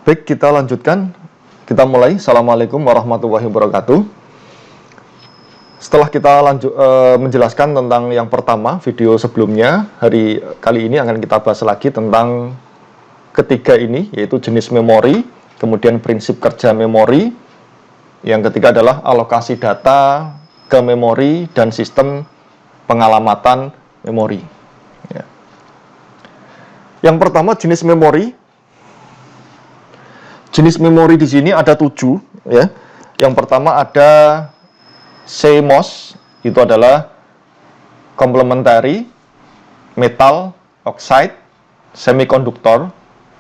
Baik, kita lanjutkan. Kita mulai. Assalamualaikum warahmatullahi wabarakatuh. Setelah kita menjelaskan tentang yang pertama, video sebelumnya, hari kali ini akan kita bahas lagi tentang ketiga ini, yaitu jenis memori, kemudian prinsip kerja memori. Yang ketiga adalah alokasi data ke memori dan sistem pengalamatan memori. Ya. Yang pertama, jenis memori. Jenis memori di sini ada 7, ya. Yang pertama ada CMOS, itu adalah complementary metal oxide semiconductor.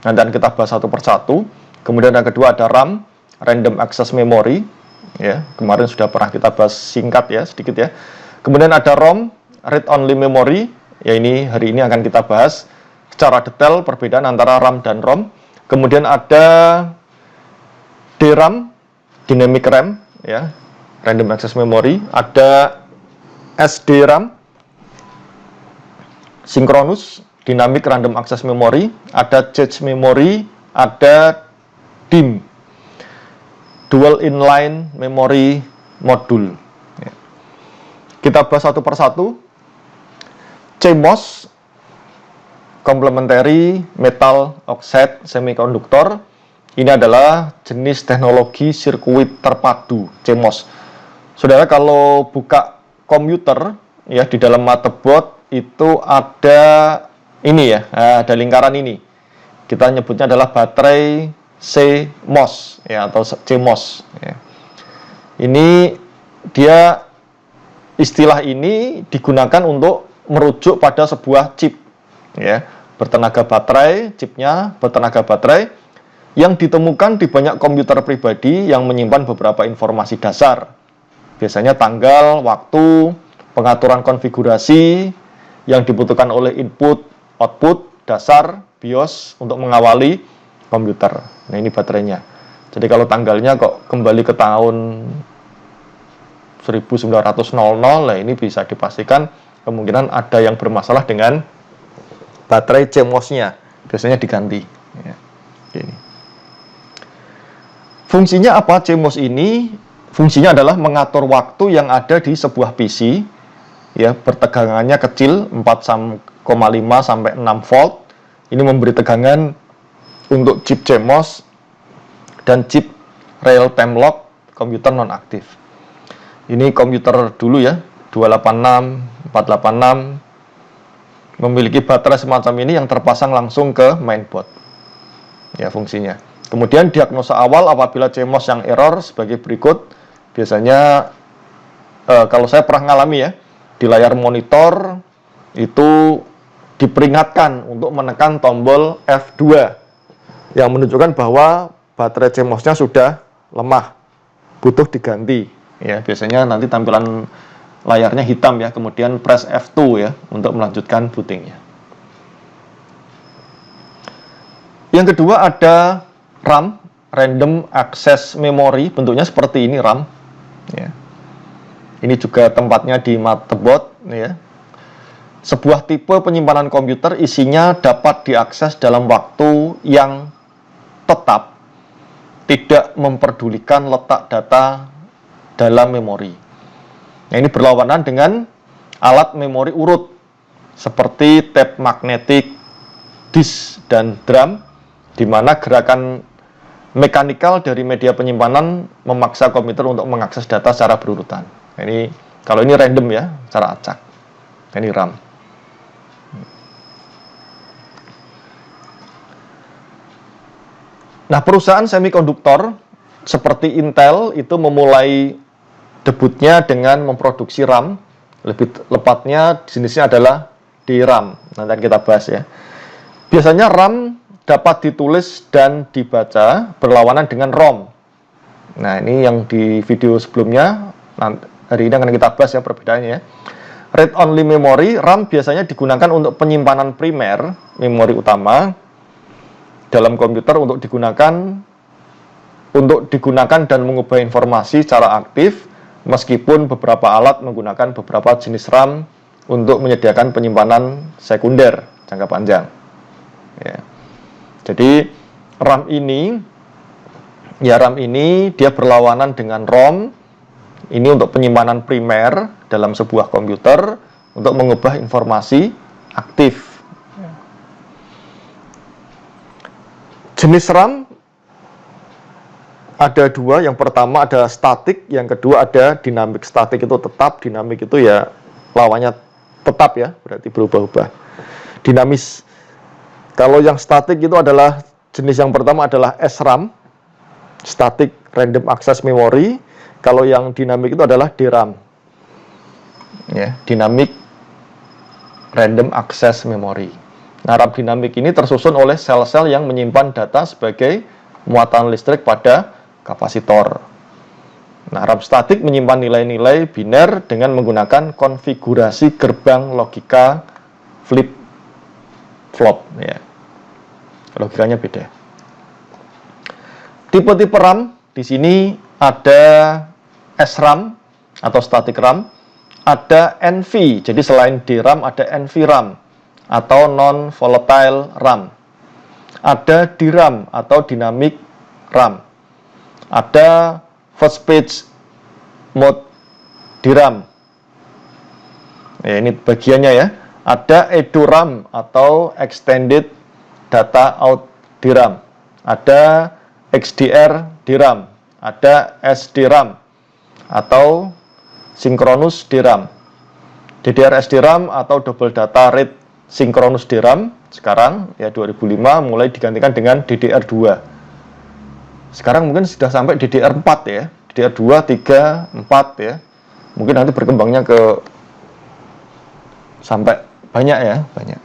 Nanti akan kita bahas satu persatu. Kemudian yang kedua ada RAM, random access memory, ya. Kemarin sudah pernah kita bahas singkat ya, sedikit ya. Kemudian ada ROM, read only memory, ya ini hari ini akan kita bahas secara detail perbedaan antara RAM dan ROM. Kemudian ada DRAM, dynamic RAM, ya, random access memory. Ada SDRAM, synchronous dynamic random access memory. Ada cache memory, ada DIMM, dual inline memory module. Ya. Kita bahas satu persatu. CMOS, complementary metal oxide semiconductor. Ini adalah jenis teknologi sirkuit terpadu, CMOS. Saudara, kalau buka komputer, ya, di dalam motherboard itu ada ini ya, ada lingkaran ini. Kita nyebutnya adalah baterai CMOS, ya, atau CMOS. Ya. Ini dia, istilah ini digunakan untuk merujuk pada sebuah chip, ya, bertenaga baterai, chipnya bertenaga baterai, yang ditemukan di banyak komputer pribadi yang menyimpan beberapa informasi dasar. Biasanya tanggal, waktu, pengaturan konfigurasi yang dibutuhkan oleh input, output, dasar, BIOS untuk mengawali komputer. Nah, ini baterainya. Jadi kalau tanggalnya kok kembali ke tahun 1900, nah ini bisa dipastikan kemungkinan ada yang bermasalah dengan baterai CMOS-nya. Biasanya diganti. Ya, ini. Fungsinya apa CMOS ini? Fungsinya adalah mengatur waktu yang ada di sebuah PC, ya, bertegangannya kecil 4,5 sampai 6 volt. Ini memberi tegangan untuk chip CMOS dan chip real time lock komputer nonaktif. Ini komputer dulu ya, 286, 486 memiliki baterai semacam ini yang terpasang langsung ke mainboard. Ya, fungsinya. Kemudian diagnosa awal apabila CMOS yang error sebagai berikut. Biasanya kalau saya pernah ngalami ya, di layar monitor itu diperingatkan untuk menekan tombol F2 yang menunjukkan bahwa baterai CMOS-nya sudah lemah, butuh diganti. Ya, biasanya nanti tampilan layarnya hitam ya, kemudian press F2 ya untuk melanjutkan bootingnya. Yang kedua ada RAM, random access memory, bentuknya seperti ini RAM. Ya. Ini juga tempatnya di motherboard. Ya. Sebuah tipe penyimpanan komputer isinya dapat diakses dalam waktu yang tetap, tidak memperdulikan letak data dalam memori. Nah, ini berlawanan dengan alat memori urut seperti tape magnetic, disk, dan drum, di mana gerakan mekanikal dari media penyimpanan memaksa komputer untuk mengakses data secara berurutan. Ini kalau ini random ya, secara acak. Ini RAM. Nah, perusahaan semikonduktor seperti Intel itu memulai debutnya dengan memproduksi RAM. Lebih tepatnya jenisnya adalah DRAM. Nanti kita bahas ya. Biasanya RAM dapat ditulis dan dibaca berlawanan dengan ROM. Nah, ini yang di video sebelumnya, hari ini akan kita bahas ya perbedaannya ya. Read only memory, RAM biasanya digunakan untuk penyimpanan primer, memori utama, dalam komputer untuk digunakan dan mengubah informasi secara aktif, meskipun beberapa alat menggunakan beberapa jenis RAM untuk menyediakan penyimpanan sekunder jangka panjang. Ya. Jadi RAM ini Ya, RAM ini dia berlawanan dengan ROM. Ini untuk penyimpanan primer dalam sebuah komputer untuk mengubah informasi aktif. Jenis RAM ada dua. Yang pertama ada statik, yang kedua ada dinamik. Statik itu tetap, dinamik itu ya lawannya tetap ya, berarti berubah-ubah. Dinamis. Kalau yang statik itu adalah jenis yang pertama adalah SRAM, Static Random Access Memory. Kalau yang dinamik itu adalah DRAM, ya, Dynamic Random Access Memory. Nah, RAM dinamik ini tersusun oleh sel-sel yang menyimpan data sebagai muatan listrik pada kapasitor. Nah, RAM statik menyimpan nilai-nilai biner dengan menggunakan konfigurasi gerbang logika flip-flop, ya. Logikanya beda. Tipe-tipe RAM di sini ada SRAM atau static RAM, ada NV. Jadi selain DRAM ada NVRAM atau non volatile RAM. Ada DRAM atau dynamic RAM. Ada first page mode DRAM. Ya, ini bagiannya ya. Ada EDORAM atau extended data out DRAM. Ada XDR DRAM, ada SDRAM atau synchronous DRAM. DDR SDRAM atau double data rate synchronous DRAM sekarang ya 2005 mulai digantikan dengan DDR2. Sekarang mungkin sudah sampai DDR4 ya, DDR2, 3, 4 ya. Mungkin nanti berkembangnya ke sampai banyak ya, banyak.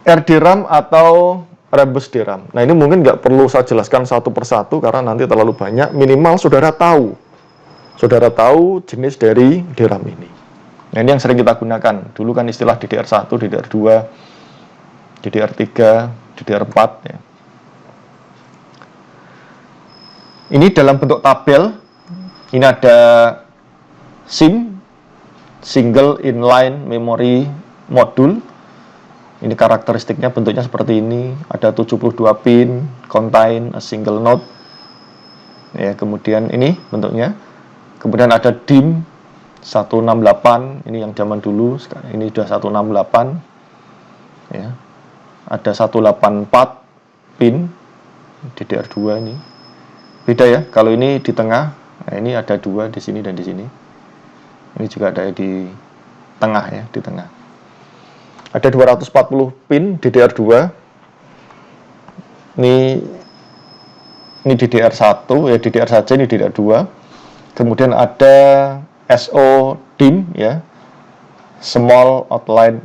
RDRAM atau Rambus DRAM. Nah, ini mungkin nggak perlu saya jelaskan satu persatu karena nanti terlalu banyak. Minimal saudara tahu jenis dari DRAM ini. Nah, ini yang sering kita gunakan. Dulu kan istilah DDR1, DDR2, DDR3, DDR4 ya. Ini dalam bentuk tabel. Ini ada SIM, Single Inline Memory Module. Ini karakteristiknya bentuknya seperti ini. Ada 72 pin, contain a single node. Ya, kemudian ini bentuknya. Kemudian ada DIMM 168, ini yang zaman dulu. Ini sudah 168. Ya. Ada 184 pin DDR2 ini. Beda ya. Kalau ini di tengah, nah ini ada dua di sini dan di sini. Ini juga ada di tengah ya, di tengah. Ada 240 pin DDR2. Ini DDR1 ya, DDR saja, ini DDR2. Kemudian ada SO DIMM ya. Small Outline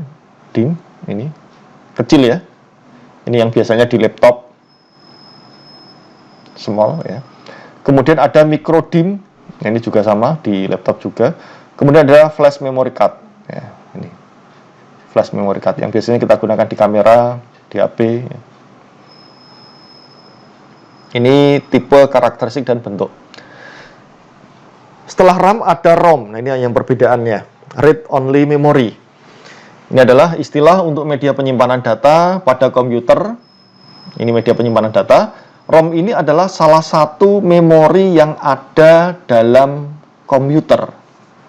DIMM ini. Kecil ya. Ini yang biasanya di laptop. Small ya. Kemudian ada micro DIMM. Ini juga sama di laptop juga. Kemudian ada flash memory card ya, ini. Flash memory card yang biasanya kita gunakan di kamera, di HP. Ini tipe, karakteristik, dan bentuk. Setelah RAM ada ROM. Nah, ini yang perbedaannya. Read Only Memory. Ini adalah istilah untuk media penyimpanan data pada komputer. Ini media penyimpanan data. ROM ini adalah salah satu memori yang ada dalam komputer.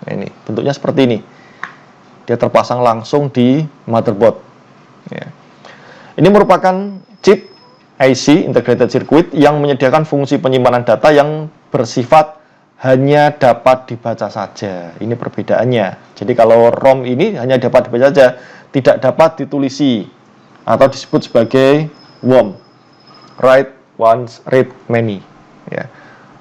Nah, ini bentuknya seperti ini. Dia terpasang langsung di motherboard. Ya. Ini merupakan chip IC, Integrated Circuit, yang menyediakan fungsi penyimpanan data yang bersifat hanya dapat dibaca saja. Ini perbedaannya. Jadi kalau ROM ini hanya dapat dibaca saja, tidak dapat ditulisi atau disebut sebagai WOM, Write Once, Read Many. Ya.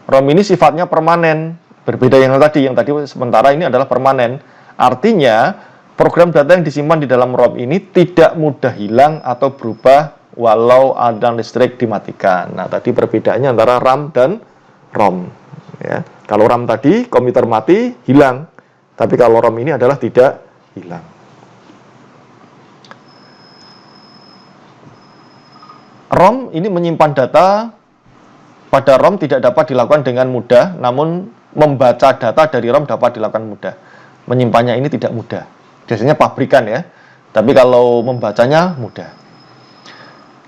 ROM ini sifatnya permanen, berbeda yang tadi sementara ini adalah permanen. Artinya program data yang disimpan di dalam ROM ini tidak mudah hilang atau berubah walau aliran listrik dimatikan. Nah, tadi perbedaannya antara RAM dan ROM. Ya. Kalau RAM tadi komputer mati hilang, tapi kalau ROM ini adalah tidak hilang. ROM ini menyimpan data. Pada ROM tidak dapat dilakukan dengan mudah, namun membaca data dari ROM dapat dilakukan mudah. Menyimpannya ini tidak mudah. Biasanya pabrikan ya, tapi kalau membacanya mudah.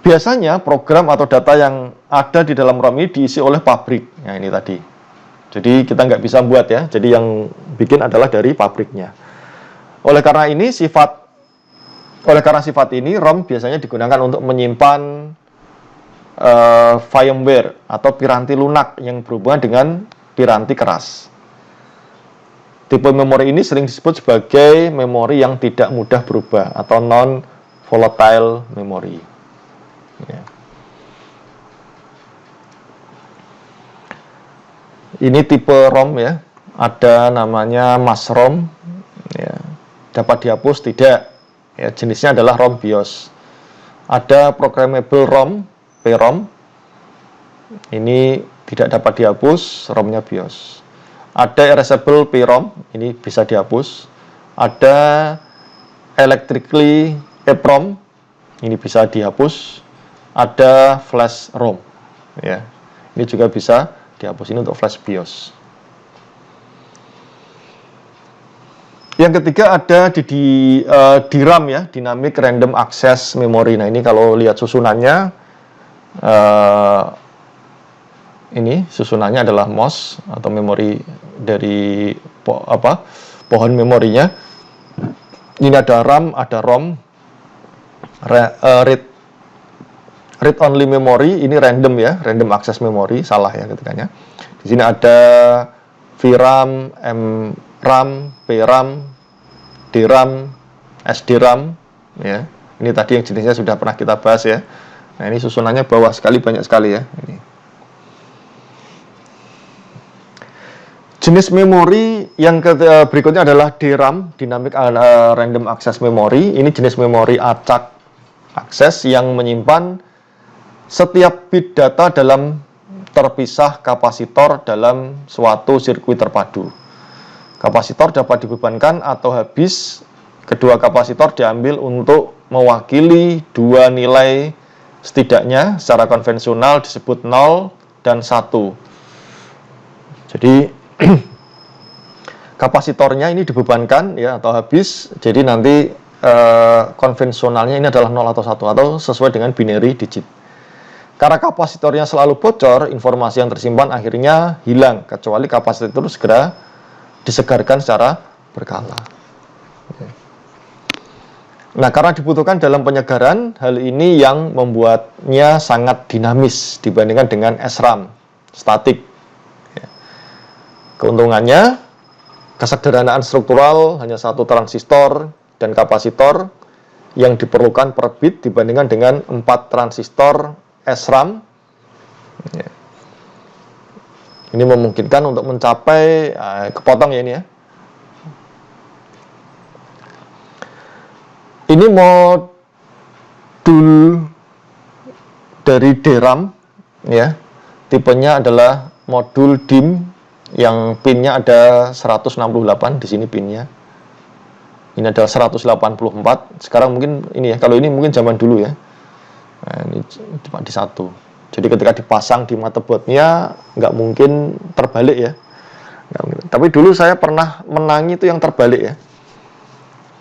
biasanya program atau data yang ada di dalam ROM ini diisi oleh pabrik. Nah, ini tadi. Jadi kita nggak bisa buat ya. Jadi yang bikin adalah dari pabriknya. Oleh karena sifat ini, ROM biasanya digunakan untuk menyimpan firmware atau piranti lunak yang berhubungan dengan piranti keras. Tipe memori ini sering disebut sebagai memori yang tidak mudah berubah atau non-volatile memory. Ya. Ini tipe ROM ya, ada namanya mass ROM, ya. Dapat dihapus tidak, ya, jenisnya adalah ROM BIOS. Ada programmable ROM, PROM, ini tidak dapat dihapus, ROM-nya BIOS. Ada erasable PROM, ini bisa dihapus. Ada electrically EPROM, ini bisa dihapus. Ada flash ROM, ya, ini juga bisa dihapus, ini untuk flash BIOS. Yang ketiga ada di DRAM ya, Dynamic Random Access Memory. Nah, ini kalau lihat susunannya, ini susunannya adalah MOS atau memori dari pohon memorinya. Ini ada RAM, ada ROM, read only memory, ini random ya, random access memory, salah ya ketikanya. Di sini ada VRAM, MRAM, PRAM, DRAM, SDRAM ya. Ini tadi yang jenisnya sudah pernah kita bahas ya. Nah, ini susunannya bawah sekali, banyak sekali ya. Ini. Jenis memori yang berikutnya adalah DRAM, Dynamic Random Access Memory. Ini jenis memori acak akses yang menyimpan setiap bit data dalam terpisah kapasitor dalam suatu sirkuit terpadu. Kapasitor dapat dibebankan atau habis. Kedua kapasitor diambil untuk mewakili dua nilai setidaknya secara konvensional disebut 0 dan 1. Jadi kapasitornya ini dibebankan ya atau habis, jadi nanti konvensionalnya ini adalah 0 atau 1 atau sesuai dengan binary digit. Karena kapasitornya selalu bocor, informasi yang tersimpan akhirnya hilang kecuali kapasitor itu segera disegarkan secara berkala. Nah, karena dibutuhkan dalam penyegaran, hal ini yang membuatnya sangat dinamis dibandingkan dengan SRAM, statik. Keuntungannya, kesederhanaan struktural, hanya satu transistor dan kapasitor yang diperlukan per bit dibandingkan dengan 4 transistor SRAM. Ini memungkinkan untuk mencapai, kepotong ya ini ya. Ini modul dari DRAM ya. Tipenya adalah modul DIMM yang pinnya ada 168 di sini pinnya. Ini adalah 184. Sekarang mungkin ini ya, kalau ini mungkin zaman dulu ya. Nah, ini cuma di satu. Jadi ketika dipasang di motherboardnya nggak mungkin terbalik ya. Nggak mungkin. Tapi dulu saya pernah menangi itu yang terbalik ya.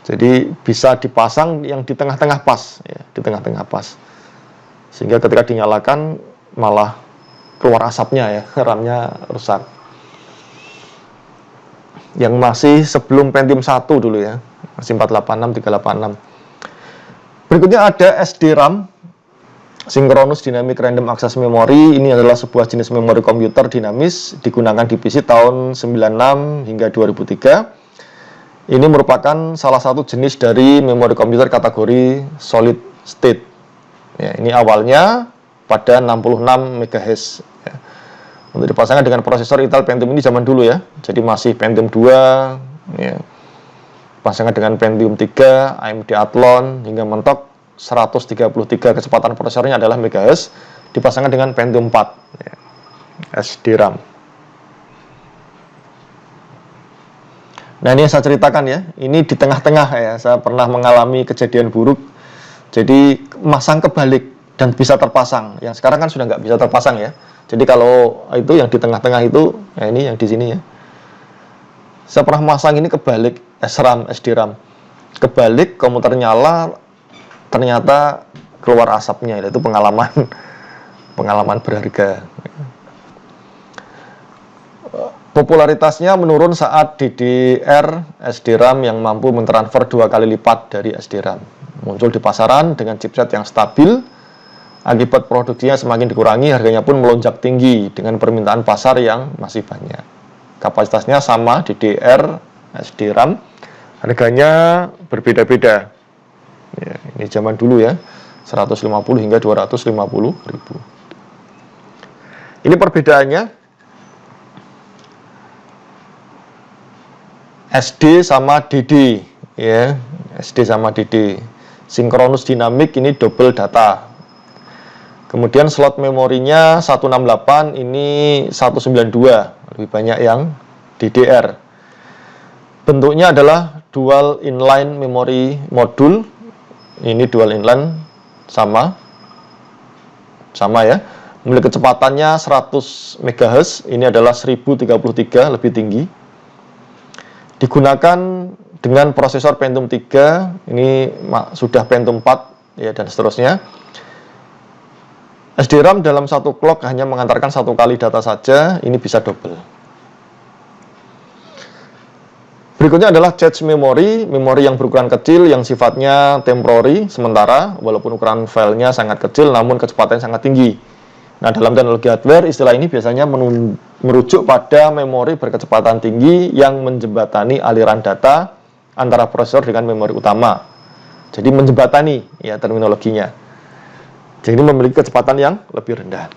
Jadi bisa dipasang yang di tengah-tengah pas ya, di tengah-tengah pas. Sehingga ketika dinyalakan malah keluar asapnya ya, RAM-nya rusak. Yang masih sebelum Pentium 1 dulu ya, masih 486, 386. Berikutnya ada SDRAM, Synchronous Dynamic Random Access Memory. Ini adalah sebuah jenis memori komputer dinamis digunakan di PC tahun 96 hingga 2003. Ini merupakan salah satu jenis dari memori komputer kategori solid state. Ya, ini awalnya pada 66 MHz. Ya. Untuk dipasangkan dengan prosesor Intel Pentium ini zaman dulu ya. Jadi masih Pentium 2, ya. Pasangkan dengan Pentium 3, AMD Athlon, hingga mentok 133 kecepatan prosesornya adalah MHz. Dipasangkan dengan Pentium 4, ya. SDRAM. Nah, ini yang saya ceritakan ya, ini di tengah-tengah ya, saya pernah mengalami kejadian buruk. Jadi masang kebalik dan bisa terpasang. Yang sekarang kan sudah nggak bisa terpasang ya. Jadi kalau itu yang di tengah-tengah itu, ya ini yang di sini ya. Saya pernah masang ini kebalik, SRAM, SDRAM. Kebalik, komputer nyala, ternyata keluar asapnya, itu pengalaman pengalaman berharga. Popularitasnya menurun saat DDR SDRAM yang mampu mentransfer 2 kali lipat dari SDRAM muncul di pasaran dengan chipset yang stabil. Akibat produksinya semakin dikurangi, harganya pun melonjak tinggi dengan permintaan pasar yang masih banyak. Kapasitasnya sama DDR SDRAM, harganya berbeda-beda. Ya, ini zaman dulu ya, 150 hingga 250 ribu. Ini perbedaannya. SD sama DD, ya, SD sama DD. Sinkronus dinamik ini double data. Kemudian slot memorinya 168, ini 192, lebih banyak yang DDR. Bentuknya adalah dual inline memory module. Ini dual inline sama ya. Memiliki kecepatannya 100 MHz, ini adalah 1033, lebih tinggi. Digunakan dengan prosesor Pentium 3, ini sudah Pentium 4 ya, dan seterusnya. SDRAM dalam satu clock hanya mengantarkan 1 kali data saja, ini bisa double. Berikutnya adalah cache memory, memori yang berukuran kecil yang sifatnya temporary, sementara, walaupun ukuran filenya sangat kecil namun kecepatannya sangat tinggi. Nah, dalam teknologi hardware, istilah ini biasanya merujuk pada memori berkecepatan tinggi yang menjembatani aliran data antara prosesor dengan memori utama. Jadi menjembatani ya terminologinya. Jadi memiliki kecepatan yang lebih rendah.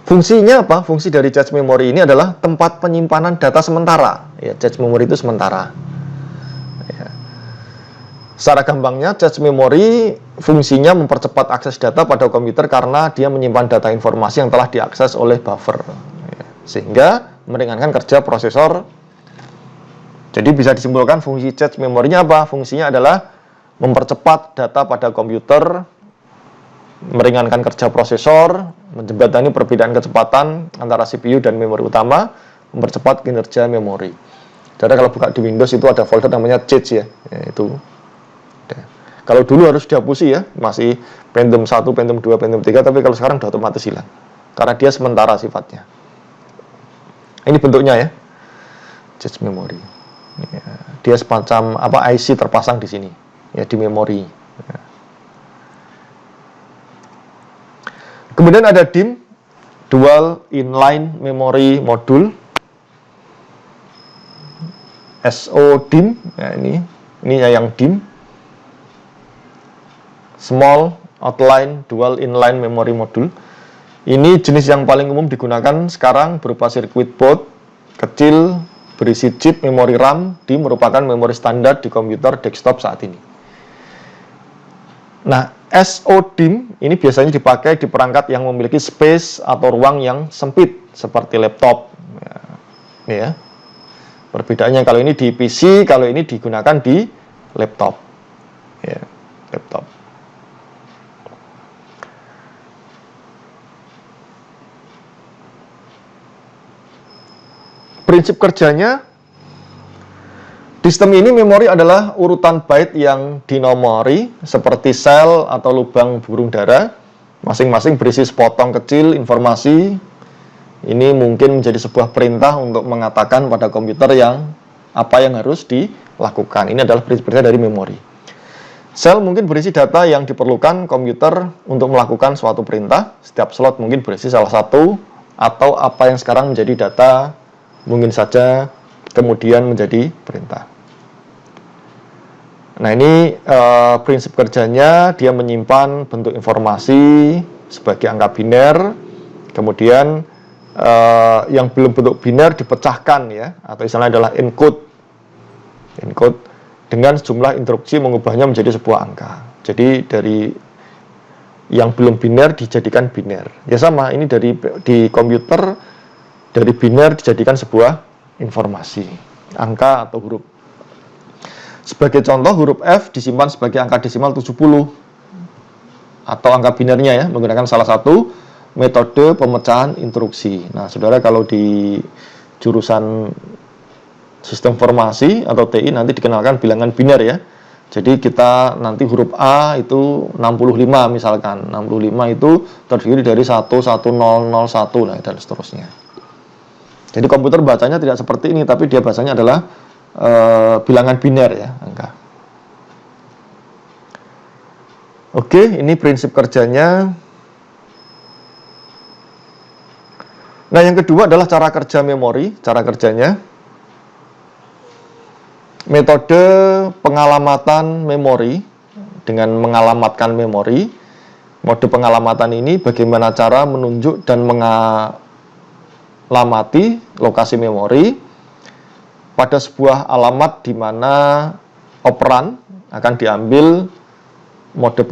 Fungsinya apa? Fungsi dari cache memory ini adalah tempat penyimpanan data sementara. Ya, cache memory itu sementara. Ya. Secara gampangnya, cache memory fungsinya mempercepat akses data pada komputer karena dia menyimpan data informasi yang telah diakses oleh buffer, ya, sehingga meringankan kerja prosesor. Jadi bisa disimpulkan fungsi cache memorinya apa? Fungsinya adalah mempercepat data pada komputer, meringankan kerja prosesor, menjembatani perbedaan kecepatan antara CPU dan memori utama, mempercepat kinerja memori. Jadi kalau buka di Windows itu ada folder namanya cache ya, itu. Kalau dulu harus dihapusi ya, masih Pentium 1, Pentium 2, Pentium 3, tapi kalau sekarang sudah otomatis hilang. Karena dia sementara sifatnya. Ini bentuknya ya, cache memory. Ya, dia semacam apa IC terpasang di sini, ya, di memori. Ya. Kemudian ada DIMM, Dual Inline Memory Module, SO-DIMM, ya, ini yang DIMM. Small Outline Dual Inline Memory Module. Ini jenis yang paling umum digunakan sekarang berupa circuit board kecil berisi chip memori RAM. DIMM merupakan memori standar di komputer desktop saat ini. Nah, SO-DIMM ini biasanya dipakai di perangkat yang memiliki space atau ruang yang sempit seperti laptop. Ini ya. Perbedaannya kalau ini di PC, kalau ini digunakan di laptop. Ya, laptop. Prinsip kerjanya, di sistem ini memori adalah urutan byte yang dinomori seperti sel atau lubang burung dara. Masing-masing berisi sepotong kecil informasi. Ini mungkin menjadi sebuah perintah untuk mengatakan pada komputer apa yang harus dilakukan. Ini adalah prinsip-prinsip dari memori. Sel mungkin berisi data yang diperlukan komputer untuk melakukan suatu perintah. Setiap slot mungkin berisi salah satu atau apa yang sekarang menjadi data mungkin saja kemudian menjadi perintah. Nah, ini prinsip kerjanya, dia menyimpan bentuk informasi sebagai angka biner, kemudian yang belum bentuk biner dipecahkan ya, atau istilahnya adalah encode dengan sejumlah instruksi mengubahnya menjadi sebuah angka. Jadi dari yang belum biner dijadikan biner. Ya sama, ini di komputer dari biner dijadikan sebuah informasi, angka atau huruf. Sebagai contoh, huruf F disimpan sebagai angka desimal 70 atau angka binernya ya, menggunakan salah satu metode pemecahan instruksi. Nah, saudara, kalau di jurusan sistem informasi atau TI nanti dikenalkan bilangan biner ya. Jadi kita nanti huruf A itu 65 misalkan. 65 itu terdiri dari 11001 dan seterusnya. Jadi komputer bacanya tidak seperti ini, tapi dia bacanya adalah bilangan biner ya, angka. Oke, ini prinsip kerjanya. Nah, yang kedua adalah cara kerja memori, cara kerjanya. Metode pengalamatan memori dengan mengalamatkan memori. Mode pengalamatan ini bagaimana cara menunjuk dan mengalamati lokasi memori pada sebuah alamat di mana operan akan diambil. Mode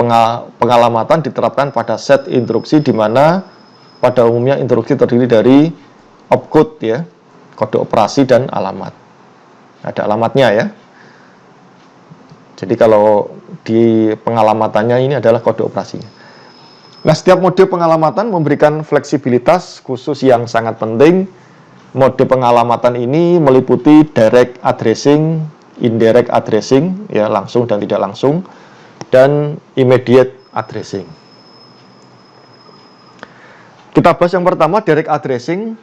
pengalamatan diterapkan pada set instruksi di mana pada umumnya instruksi terdiri dari opcode ya, kode operasi dan alamat. Ada alamatnya ya. Jadi kalau di pengalamatannya ini adalah kode operasinya. Nah, setiap mode pengalamatan memberikan fleksibilitas khusus yang sangat penting. Mode pengalamatan ini meliputi direct addressing, indirect addressing, ya langsung dan tidak langsung, dan immediate addressing. Kita bahas yang pertama, direct addressing,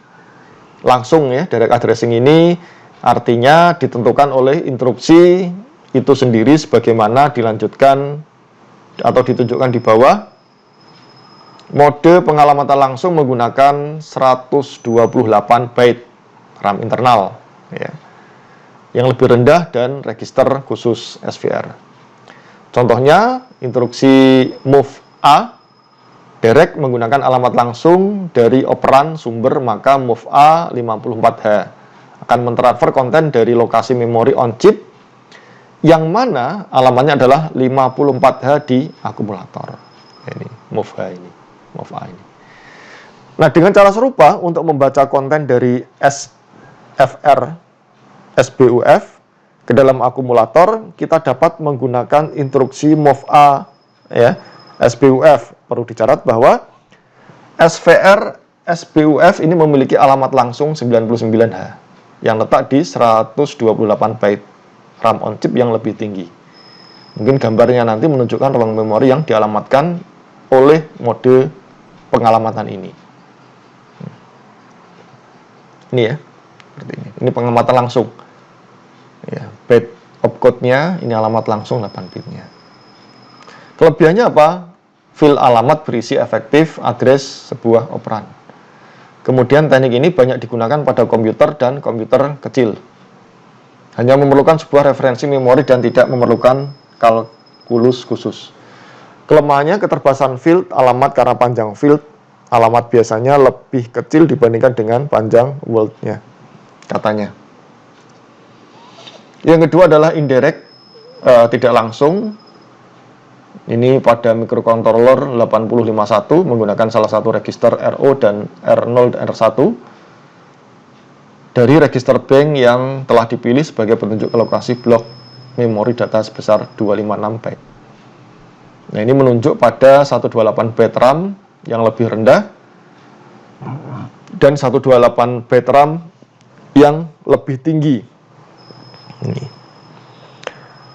langsung ya. Direct addressing ini artinya ditentukan oleh instruksi itu sendiri sebagaimana dilanjutkan atau ditunjukkan di bawah. Mode pengalamatan langsung menggunakan 128 byte RAM internal ya, yang lebih rendah dan register khusus SVR. Contohnya instruksi move A direct menggunakan alamat langsung dari operan sumber, maka move A 54H akan mentransfer konten dari lokasi memori on chip yang mana alamatnya adalah 54H di akumulator. Ini move A ini, move A ini. Nah, dengan cara serupa untuk membaca konten dari SFR SBUF ke dalam akumulator, kita dapat menggunakan instruksi move A ya, SBUF. Perlu dicatat bahwa SVR SBUF ini memiliki alamat langsung 99H yang letak di 128 byte RAM on chip yang lebih tinggi. Mungkin gambarnya nanti menunjukkan ruang memori yang dialamatkan oleh mode pengalamatan ini. Ini ya, seperti ini. Ini pengamatan langsung. Ya, byte opcode-nya ini alamat langsung 8 bitnya. Kelebihannya apa? Field alamat berisi efektif address sebuah operan. Kemudian teknik ini banyak digunakan pada komputer dan komputer kecil. Hanya memerlukan sebuah referensi memori dan tidak memerlukan kalkulus khusus. Kelemahannya keterbatasan field alamat karena panjang field alamat biasanya lebih kecil dibandingkan dengan panjang world-nya, katanya. Yang kedua adalah indirect, tidak langsung. Ini pada microcontroller 8051 menggunakan salah satu register RO dan R0 dan R1 dari register bank yang telah dipilih sebagai petunjuk lokasi blok memori data sebesar 256 byte. Nah, ini menunjuk pada 128 byte RAM yang lebih rendah dan 128 byte RAM yang lebih tinggi. Ini.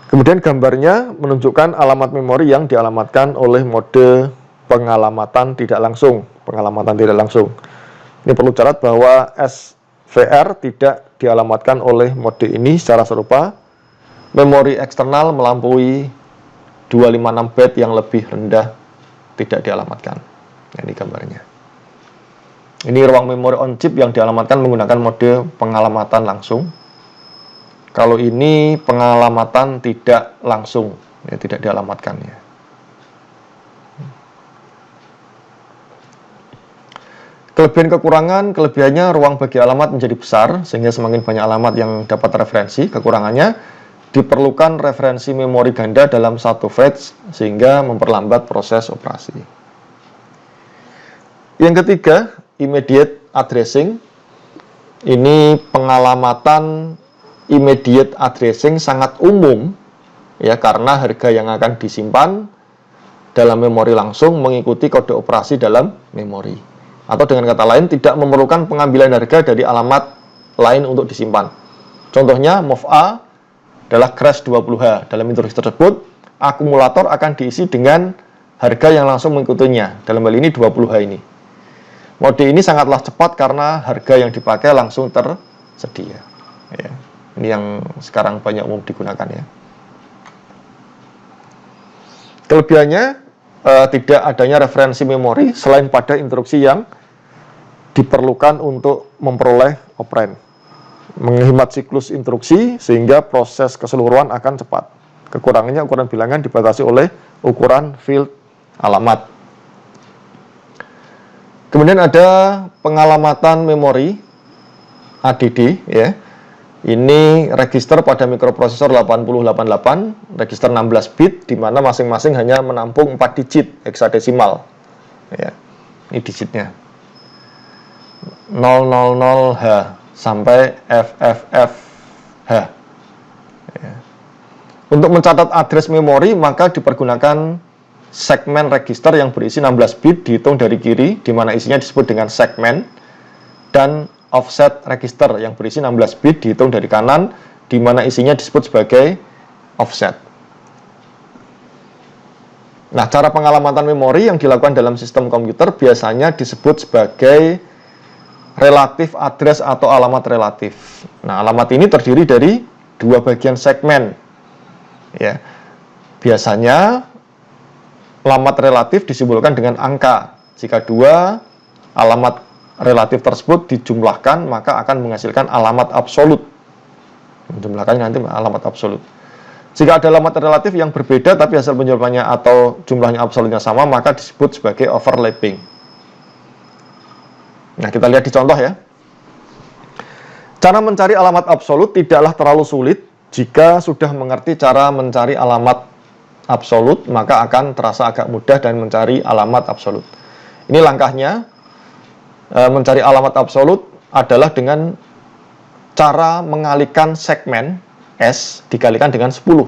Kemudian gambarnya menunjukkan alamat memori yang dialamatkan oleh mode pengalamatan tidak langsung. Pengalamatan tidak langsung. Ini perlu catat bahwa SVR tidak dialamatkan oleh mode ini secara serupa. Memori eksternal melampaui 256 byte yang lebih rendah tidak dialamatkan. Nah, ini gambarnya. Ini ruang memori on chip yang dialamatkan menggunakan mode pengalamatan langsung. Kalau ini pengalamatan tidak langsung, ya, tidak dialamatkan ya. Kelebihan kekurangan, kelebihannya ruang bagi alamat menjadi besar sehingga semakin banyak alamat yang dapat referensi. Kekurangannya diperlukan referensi memori ganda dalam satu fetch sehingga memperlambat proses operasi. Yang ketiga, immediate addressing. Ini pengalamatan immediate addressing sangat umum ya, karena harga yang akan disimpan dalam memori langsung mengikuti kode operasi dalam memori, atau dengan kata lain tidak memerlukan pengambilan harga dari alamat lain untuk disimpan. Contohnya move A adalah crash 20H. Dalam instruksi tersebut, akumulator akan diisi dengan harga yang langsung mengikutinya. Dalam hal ini 20H ini. Mode ini sangatlah cepat karena harga yang dipakai langsung tersedia. Ya. Ini yang sekarang banyak umum digunakan ya. Kelebihannya tidak adanya referensi memori selain pada instruksi yang diperlukan untuk memperoleh operand. Menghemat siklus instruksi sehingga proses keseluruhan akan cepat. Kekurangannya ukuran bilangan dibatasi oleh ukuran field alamat. Kemudian ada pengalamatan memori ADD ya. Ini register pada mikroprosesor 8088, register 16 bit di mana masing-masing hanya menampung 4 digit heksadesimal. Ya. Ini digitnya. 000H sampai FFFH. Ya. Untuk mencatat address memori maka dipergunakan segmen register yang berisi 16 bit dihitung dari kiri di mana isinya disebut dengan segmen, dan offset register yang berisi 16 bit dihitung dari kanan di mana isinya disebut sebagai offset. Nah, cara pengalamatan memori yang dilakukan dalam sistem komputer biasanya disebut sebagai relative address atau alamat relatif. Nah, alamat ini terdiri dari dua bagian segmen. Ya. Biasanya alamat relatif disimbolkan dengan angka. Jika dua alamat relatif tersebut dijumlahkan, maka akan menghasilkan alamat absolut. Menjumlahkannya nanti alamat absolut. Jika ada alamat relatif yang berbeda tapi hasil penjumlahannya atau jumlahnya absolutnya sama, maka disebut sebagai overlapping. Nah, kita lihat di contoh ya. Cara mencari alamat absolut tidaklah terlalu sulit. Jika sudah mengerti cara mencari alamat absolut, maka akan terasa agak mudah dan mencari alamat absolut. Ini langkahnya. Mencari alamat absolut adalah dengan cara mengalihkan segmen S dikalikan dengan 10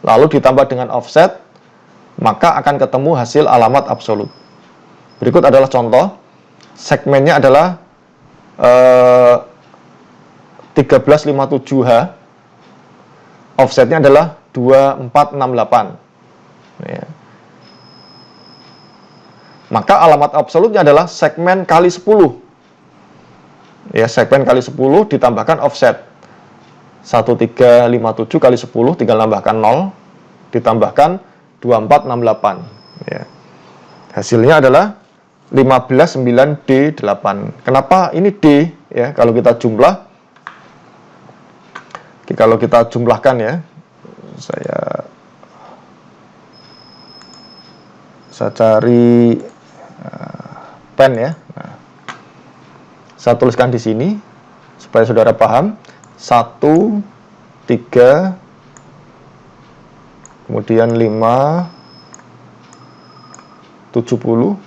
lalu ditambah dengan offset, maka akan ketemu hasil alamat absolut. Berikut adalah contoh. Segmennya adalah 1357H, offsetnya adalah 2468 ya. Maka alamat absolutnya adalah segmen kali 10. Ya, segmen kali 10 ditambahkan offset. 1357 kali 10 tinggal nambahkan 0 ditambahkan 2468 ya. Hasilnya adalah 159D8. Kenapa ini D ya? Kalau kita jumlahkan ya. Saya cari pen ya. Nah, saya tuliskan di sini supaya saudara paham. 1, 3, kemudian 5, 70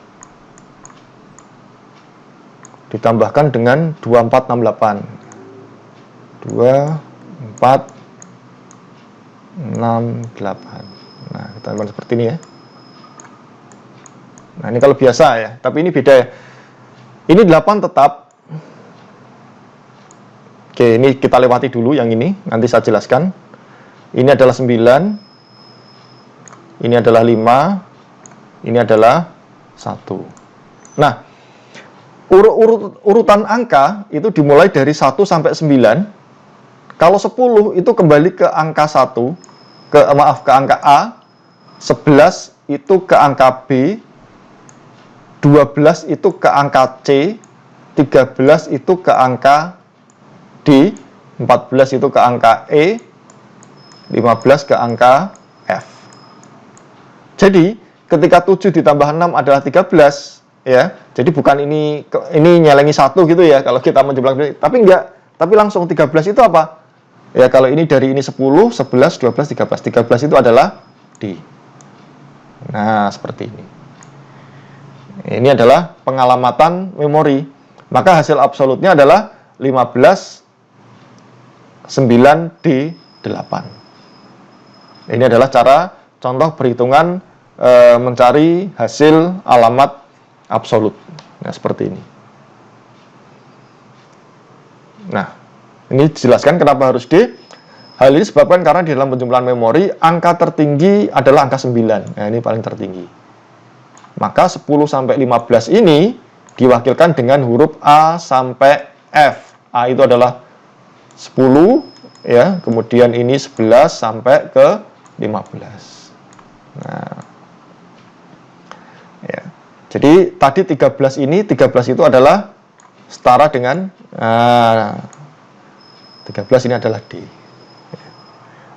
ditambahkan dengan 2468. 2468. Nah, kita tambahkan seperti ini ya. Nah, ini kalau biasa ya, tapi ini beda ya. Ini 8 tetap. Oke, ini kita lewati dulu yang ini, nanti saya jelaskan. Ini adalah 9. Ini adalah 5. Ini adalah 1. Nah, urutan angka itu dimulai dari 1 sampai 9. Kalau 10 itu kembali ke angka 1, ke angka A. 11 itu ke angka B. 12 itu ke angka C, 13 itu ke angka D, 14 itu ke angka E, 15 ke angka F. Jadi, ketika 7 ditambah 6 adalah 13, ya. Jadi bukan ini nyelengi 1 gitu ya, kalau kita menjumlah, tapi enggak, tapi langsung 13 itu apa? Ya, kalau ini dari ini 10, 11, 12, 13. 13 itu adalah D. Nah, seperti ini. Ini adalah pengalamatan memori. Maka hasil absolutnya adalah 15,9D8. Ini adalah cara contoh perhitungan mencari hasil alamat absolut. Nah, seperti ini. Nah, ini dijelaskan kenapa harus D. Hal ini disebabkan karena di dalam penjumlahan memori, angka tertinggi adalah angka 9. Nah, ini paling tertinggi. Maka 10 sampai 15 ini diwakilkan dengan huruf A sampai F. A itu adalah 10, ya. Kemudian ini 11 sampai ke 15. Nah, ya. Jadi tadi 13 ini, 13 itu adalah setara dengan 13 ini adalah D.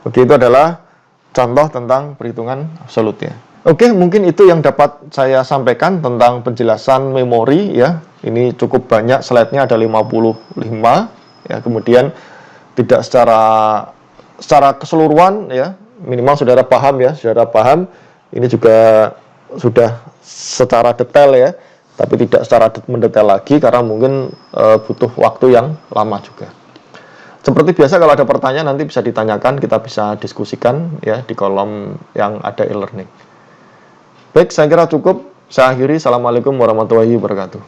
Oke, itu adalah contoh tentang perhitungan absolut ya. Oke, mungkin itu yang dapat saya sampaikan tentang penjelasan memori ya. Ini cukup banyak, slide-nya ada 55 ya. Kemudian tidak secara keseluruhan ya, minimal saudara paham ya, saudara paham. Ini juga sudah secara detail ya, tapi tidak secara mendetail lagi karena mungkin butuh waktu yang lama juga. Seperti biasa kalau ada pertanyaan nanti bisa ditanyakan, kita bisa diskusikan ya di kolom yang ada e-learning. Baik, saya kira cukup. Saya akhiri. Assalamualaikum warahmatullahi wabarakatuh.